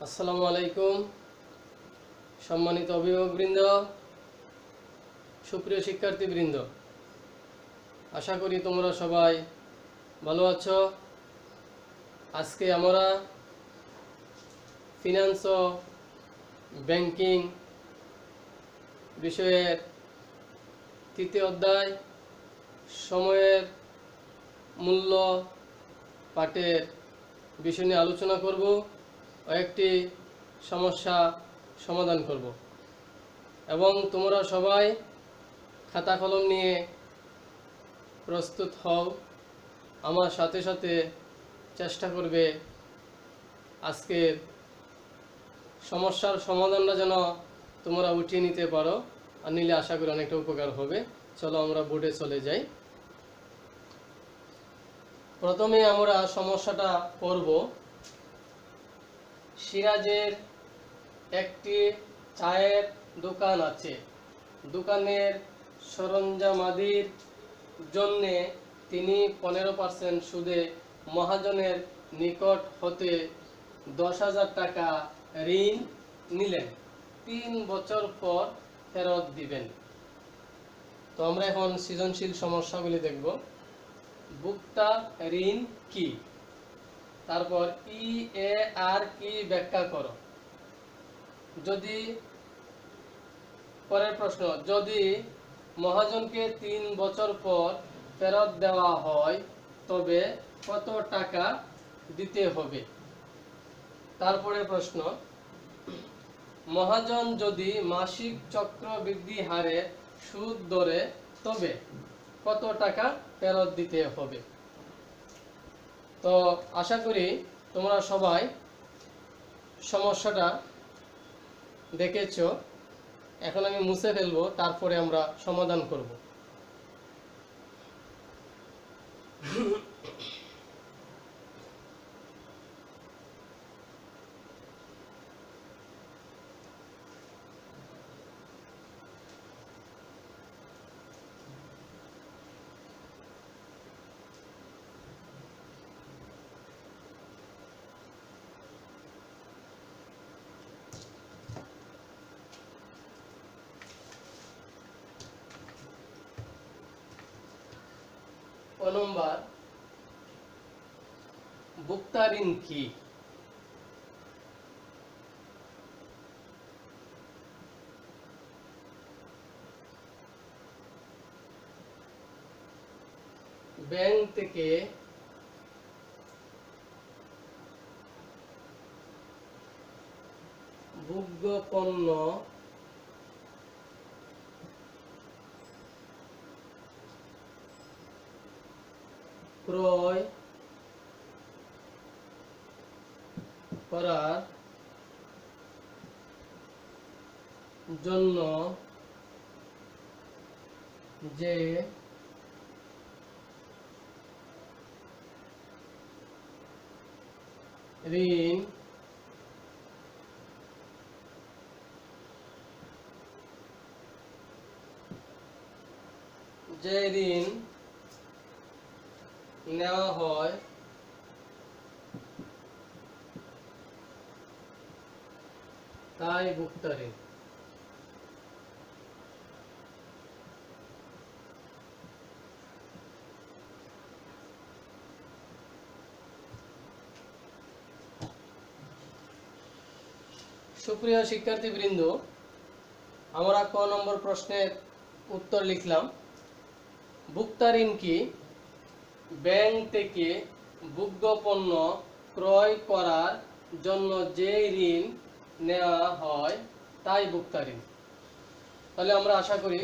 আসসালামু আলাইকুম সম্মানিত অভিভাবকবৃন্দ, সুপ্রিয় শিক্ষার্থীবৃন্দ, আশা করি তোমরা সবাই ভালো আছো। আজকে আমরা ফিনান্স ও ব্যাংকিং বিষয়ের তৃতীয় অধ্যায় সময়ের মূল্য পাঠের বিষয় নিয়ে আলোচনা করব ও একটি সমস্যা সমাধান করব এবং তোমরা সবাই খাতা কলম নিয়ে প্রস্তুত হও। আমার সাথে সাথে চেষ্টা করবে আজকের সমস্যার সমাধানটা যেন তোমরা উঠিয়ে নিতে পারো, আর নিলে আশা করি অনেকটা উপকার হবে। চলো আমরা বোর্ডে চলে যাই। প্রথমে আমরা সমস্যাটা করব। সিরাজের একটি চায়ের দোকান আছে। দোকানের সরঞ্জামাদির জন্যে তিনি 15% সুদে মহাজনের নিকট হতে 10,000 টাকা ঋণ নিলেন। 3 বছর পর ফেরত দিবেন। তো আমরা এখন সৃজনশীল সমস্যাগুলি দেখব। ভোক্তা ঋণ কি, তারপর EAR কি ব্যাখ্যা করো। যদি পরের প্রশ্ন, যদি মহাজনকে 3 বছর পর ফেরত দেওয়া হয় তবে কত টাকা দিতে হবে। তারপরে প্রশ্ন, মহাজন যদি মাসিক চক্রবৃদ্ধি হারে সুদ ধরে তবে কত টাকা ফেরত দিতে হবে। তো আশা করি তোমরা সবাই সমস্যাটা দেখেছো। এখন আমি মুছে ফেলবো, তারপরে আমরা সমাধান করব। নম্বর, ভোক্তা ঋণ কি। ব্যাংক থেকে ভোগ্য পণ্য ক্রয় করার জন্য যে ঋণ নেওয়া হয় তাই ভোক্তা ঋণ। সুপ্রিয় শিক্ষার্থীবৃন্দ, আমরা ক নম্বর প্রশ্নের উত্তর লিখলাম। ভোক্তা ঋণ কি? ব্যাংক থেকে ভোগ্য পণ্য ক্রয় করার জন্য যে ঋণ নেওয়া হয় তাই ভোক্তা ঋণ। তাহলে আমরা আশা করি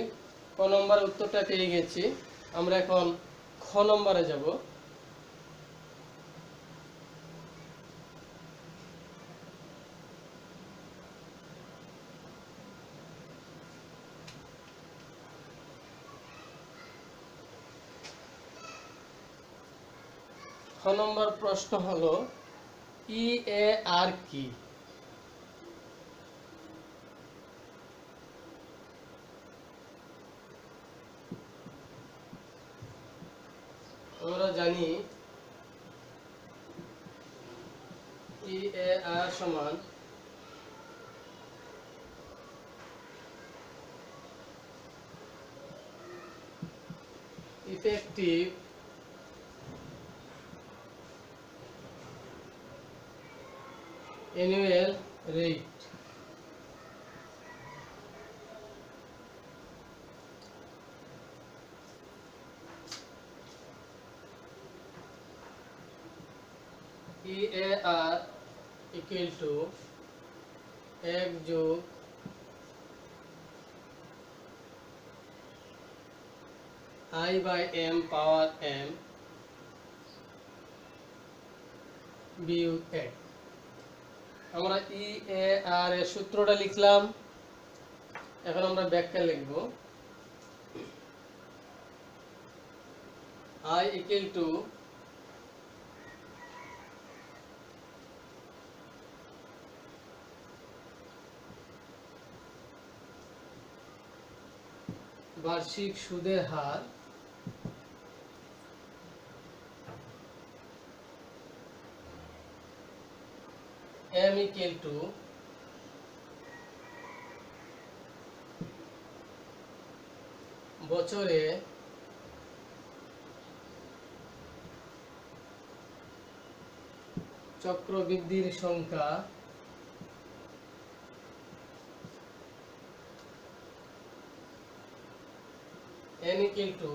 ক নম্বরের উত্তরটা পেয়ে গেছি। আমরা এখন খ নম্বরে যাব। খ নম্বর প্রশ্ন হলো EAR কি। আমরা জানি EAR সমান effective annual rate EAR equal to 1 যোগ I by m power m বিয়োগ 1। আমরা EAR এর সূত্রটা লিখলাম, এখন আমরা ব্যাখ্যা লিখব। I equal to বার্ষিক সুদের হার m equal to বছরে চক্রবৃদ্ধির সংখ্যা n equal to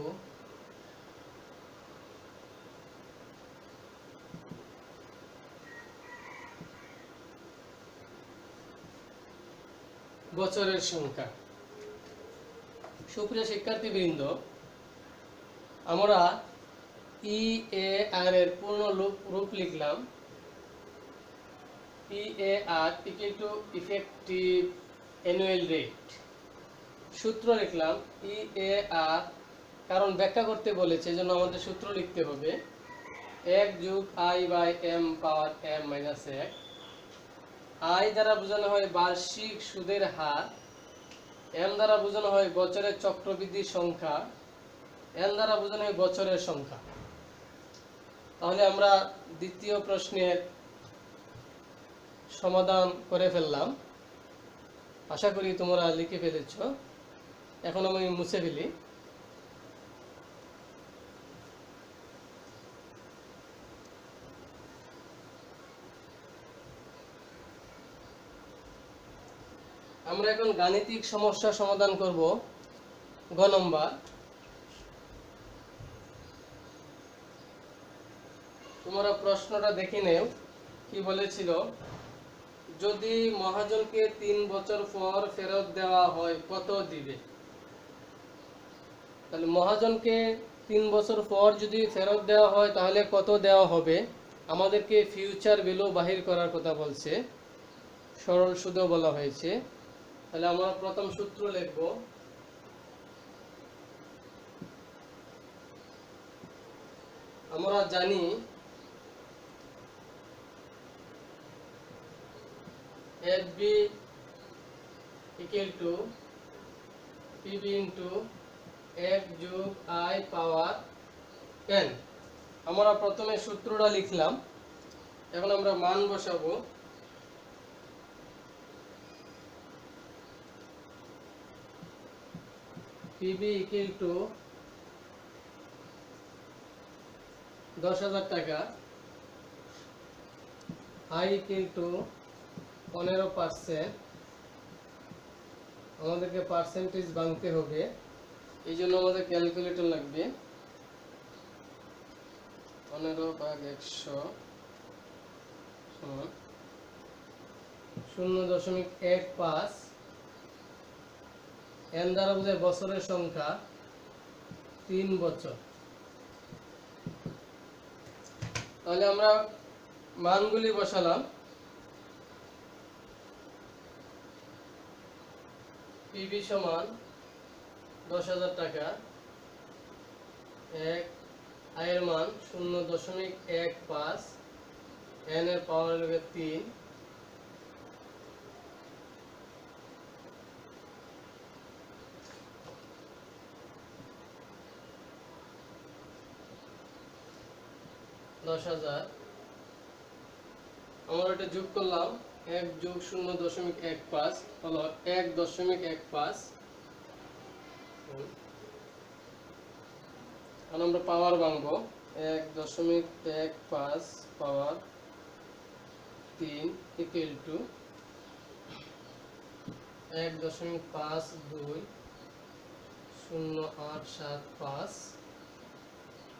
বছরের সংখ্যা। সুপ্রিয় শিক্ষার্থীবৃন্দ, আমরা EAR এর পূর্ণ রূপ লিখলাম। EAR equal to effective annual rate। সূত্র লিখলাম EAR, কারণ ব্যাখ্যা করতে বলেছে এজন্য আমাদের সূত্র লিখতে হবে 1 যোগ I by m power m minus 1। I দ্বারা বোঝানো হয় বার্ষিক সুদের হার, m দ্বারা বোঝানো হয় বছরের চক্রবৃদ্ধির সংখ্যা, n দ্বারা বোঝানো হয় বছরের সংখ্যা। তাহলে আমরা দ্বিতীয় প্রশ্নের সমাধান করে ফেললাম। আশা করি তোমরা লিখে ফেলেছ। এখন আমি মুছে ফেলি। আমরা এখন গাণিতিক সমস্যা সমাধান করব। গ নম্বর, তোমরা প্রশ্নটা দেখে নেও কি বলেছিল। যদি মহাজনকে 3 বছর পর ফেরত দেওয়া হয় কত দিবে? তাহলে মহাজনকে 3 বছর পর যদি ফেরত দেওয়া হয় তাহলে কত দেওয়া হবে? আমাদেরকে ফিউচার ভ্যালু বাহির করার কথা বলছে, সরল সুদও বলা হয়েছে। তাহলে আমরা প্রথম সূত্র লিখব। আমরা জানি FB equal to PB into 1 যোগ I পাওয়ার n। আমরা প্রথমে সূত্রটা লিখলাম, এখন আমরা মান বসাবো। PB equal to 10,000 টাকা, I equal to 15%। আমাদেরকে পার্সেন্টেজ ভাঙতে হবে, এই জন্য আমাদের ক্যালকুলেটর লাগবে। 15/100 সমান 0.15। n দ্বারা বোঝায় বছরের সংখ্যা, 3 বছর। তাহলে আমরা মানগুলি বসালাম। PB সমান 10,000 টাকা, I এর মান 0.15, n এর পাওয়ার হলো 3। আমরা এটা যোগ করলাম, 1 যোগ 0.15 হলো 1.15। এখন আমরা পাওয়ার ভাঙবো। 1.15 পাওয়ার 3 ইকুয়াল টু 1.520875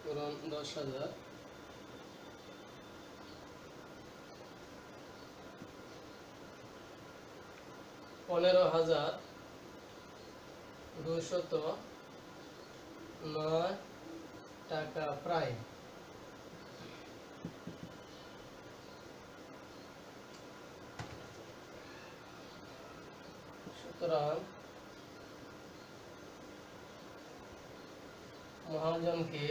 পূরণ 10,000 15,209 টাকা প্রায়। সুতরাং মহাজনকে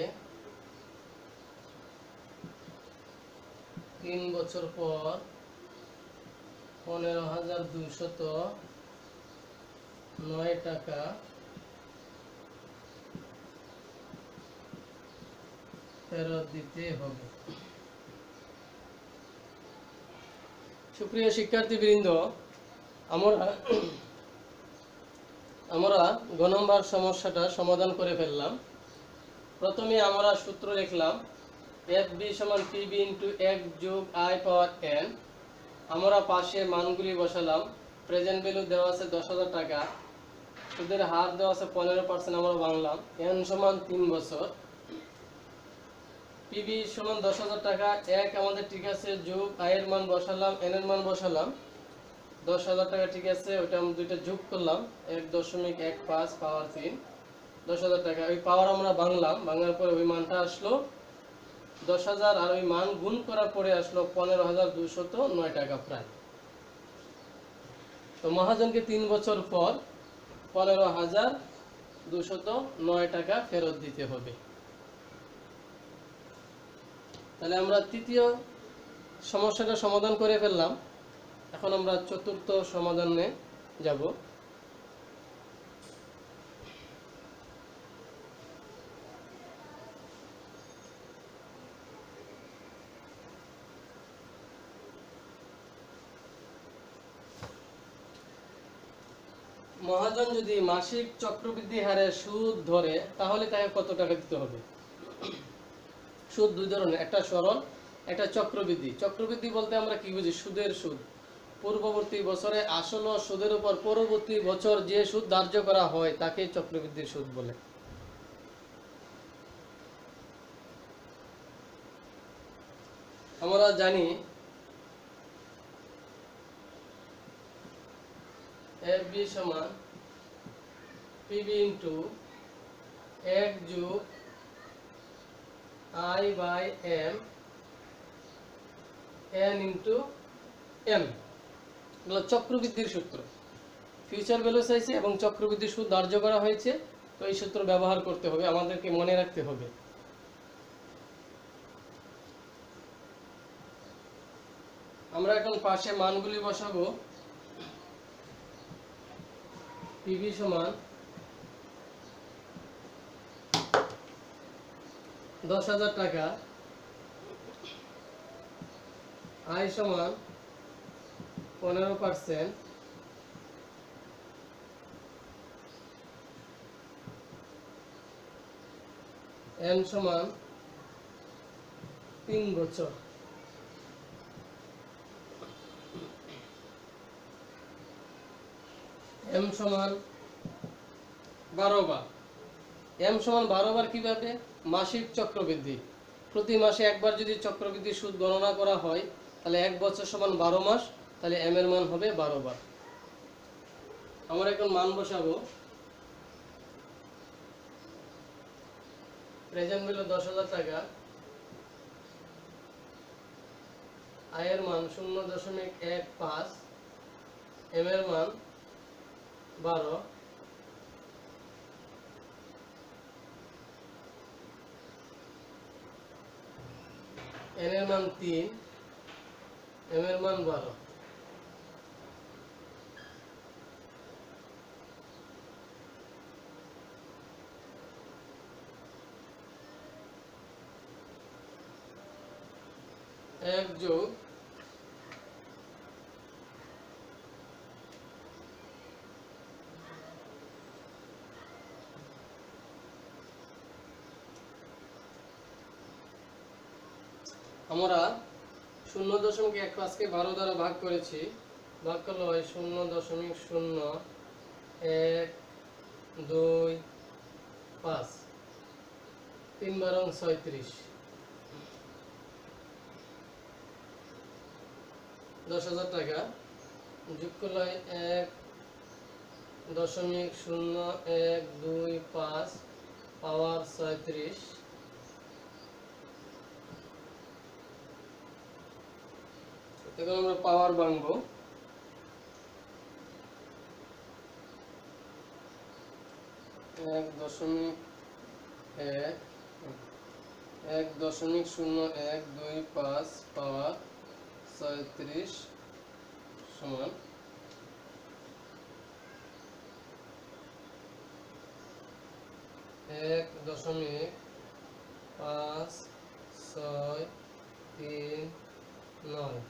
3 বছর পর 15,209 টাকা ফেরত দিতে হবে। সুপ্রিয় শিক্ষার্থীবৃন্দ, আমরা গ নম্বর সমস্যাটা সমাধান করে ফেললাম। প্রথমে আমরা সূত্র লিখলাম FB সমান PB ইন্টু 1 যোগ I পাওয়ার n। আমরা পাশে মানগুলি বসালাম। প্রেজেন্ট ভ্যালু দেওয়া আছে 10,000 টাকা, সুদের হার দেওয়া আছে 15%, আমরা ভাঙলাম। n সমান 3 বছর, PB সমান 10,000 টাকা, 1 আমাদের ঠিক আছে, যোগ I এর মান বসালাম, n এর মান বসালাম, 10,000 টাকা ঠিক আছে, ওইটা আমরা দুইটা যোগ করলাম, 1.15 পাওয়ার 3, 10,000 টাকা। ওই পাওয়ার আমরা ভাঙলাম, ভাঙার পরে ওই মানটা আসলো 10,000, আর ওই মান গুণ করার পরে আসলো 15,209 টাকা প্রায়। তো মহাজনকে 3 বছর পর 15,209 টাকা ফেরত দিতে হবে। তাহলে আমরা তৃতীয় সমস্যাটা সমাধান করে ফেললাম। এখন আমরা চতুর্থ সমাধানে যাব। মহাজন যদি মাসিক চক্রবৃদ্ধি হারে সুদ ধরে তাহলে তাকে কত টাকা দিতে হবে? সুদ দুই ধরনের, একটা সরল, একটা চক্রবৃদ্ধি। চক্রবৃদ্ধি বলতে আমরা কি বুঝি? সুদের সুদ। পূর্ববর্তী বছরে আসল ও সুদের উপর পরবর্তী বছর যে সুদ ধার্য করা হয় তাকে চক্রবৃদ্ধির সুদ বলে। আমরা জানি FB সমান PB ইন্টু 1 যোগ I by M n into m, এগুলো চক্রবৃদ্ধির সূত্র। ফিউচার ভ্যালু চাইছে এবং চক্রবৃদ্ধির সুদ ধার্য করা হয়েছে, তো এই সূত্র ব্যবহার করতে হবে, আমাদেরকে মনে রাখতে হবে। আমরা এখন পাশে মানগুলি বসাবো। PB সমান 10,000 টাকা, I সমান 15%, n সমান 3 বছর। m সমান 12 বার। m সমান 12 বার কিভাবে? মাসিক চক্রবৃদ্ধি। প্রতি মাসে একবার যদি চক্রবৃদ্ধি সুদ গণনা করা হয় তাহলে 1 বছর সমান 12 মাস, তাহলে m এর মান হবে 12 বার। আমরা এখন মান বসাবো। প্রেজেন্ট ভ্যালু 10,000 টাকা, I এর মান 0.15, m এর মান 12, n এর মান 3, m এর মান 12। এক যোগ আমরা 0.15 কে 12 দ্বারা ভাগ করেছি। ভাগ করলে হয় 0.0125, 3 বারং 36, 10,000 টাকা। যোগ করলে হয় 1.0125 পাওয়ার 36। এখন আমরা পাওয়ার ভাঙবো। 1.0125 পাওয়ার 36 সমান 1.5639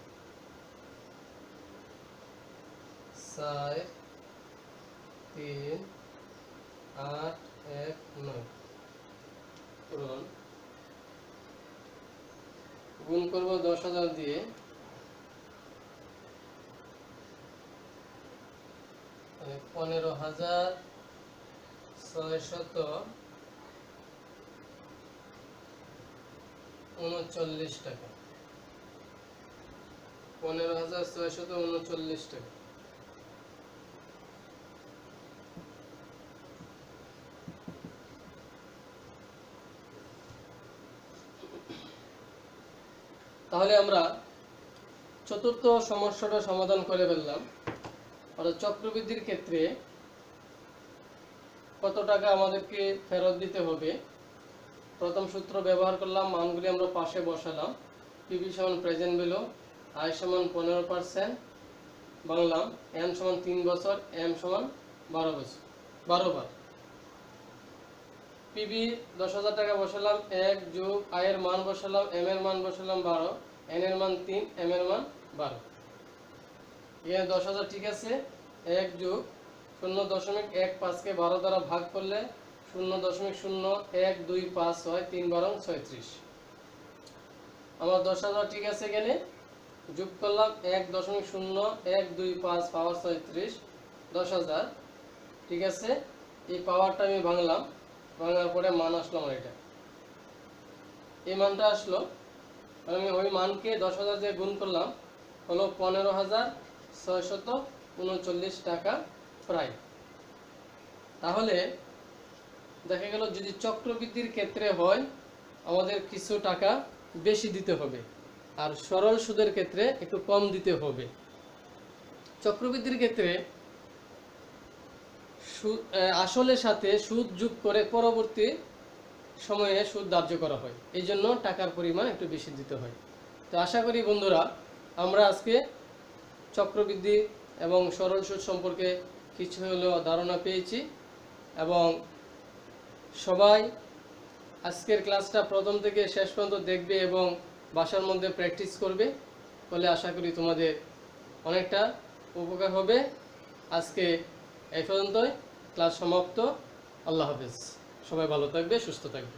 43819 পূরণ। গুণ করব 10,000 দিয়ে। 15,639 টাকা। 15,639 টাকা। তাহলে আমরা চতুর্থ সমস্যাটা সমাধান করে ফেললাম। অর্থাৎ চক্রবৃদ্ধির ক্ষেত্রে কত টাকা আমাদেরকে ফেরত দিতে হবে। প্রথম সূত্র ব্যবহার করলাম, মানগুলি আমরা পাশে বসালাম। পিবি সমান প্রেজেন্ট ভ্যালু, আই সমান 15%, বাংলাম এন সমান 3 বছর, এম সমান 12 বছর, 12 বার। পিবি 10,000 টাকা বসালাম, 1 যোগ আই এর মান বসালাম, এম এর মান বসালাম 12, এন এর মান 3, এম এর মান 12। এখানে 10,000 ঠিক আছে। 1 যোগ 0.15 কে 12 দ্বারা ভাগ করলে 0.0125 হয়, 3 বারং 36। আমার 10,000 ঠিক আছে। এখানে যোগ করলাম 1.0125 পাওয়ার 36, 10,000 ঠিক আছে। এই পাওয়ারটা আমি ভাঙলাম, ভাঙার পরে মান আসলো আমার এটা, এই মানটা আসলো। আমি ওই মানকে 10,000 দিয়ে গুণ করলাম, হলো 15,639 টাকা প্রায়। তাহলে দেখা গেল যদি চক্রবৃদ্ধির ক্ষেত্রে হয় আমাদের কিছু টাকা বেশি দিতে হবে, আর সরল সুদের ক্ষেত্রে একটু কম দিতে হবে। চক্রবৃদ্ধির ক্ষেত্রে আসলের সাথে সুদ যোগ করে পরবর্তী সময়ে সুদ ধার্য করা হয়, এই জন্য টাকার পরিমাণ একটু বেশি দিতে হয়। তো আশা করি বন্ধুরা আমরা আজকে চক্রবৃদ্ধি এবং সরল সুদ সম্পর্কে কিছু হলেও ধারণা পেয়েছি, এবং সবাই আজকের ক্লাসটা প্রথম থেকে শেষ পর্যন্ত দেখবে এবং বাসার মধ্যে প্র্যাকটিস করবে, ফলে আশা করি তোমাদের অনেকটা উপকার হবে। আজকে এই পর্যন্তই, ক্লাস সমাপ্ত। আল্লাহ হাফেজ। সবাই ভালো থাকবে, সুস্থ থাকবে।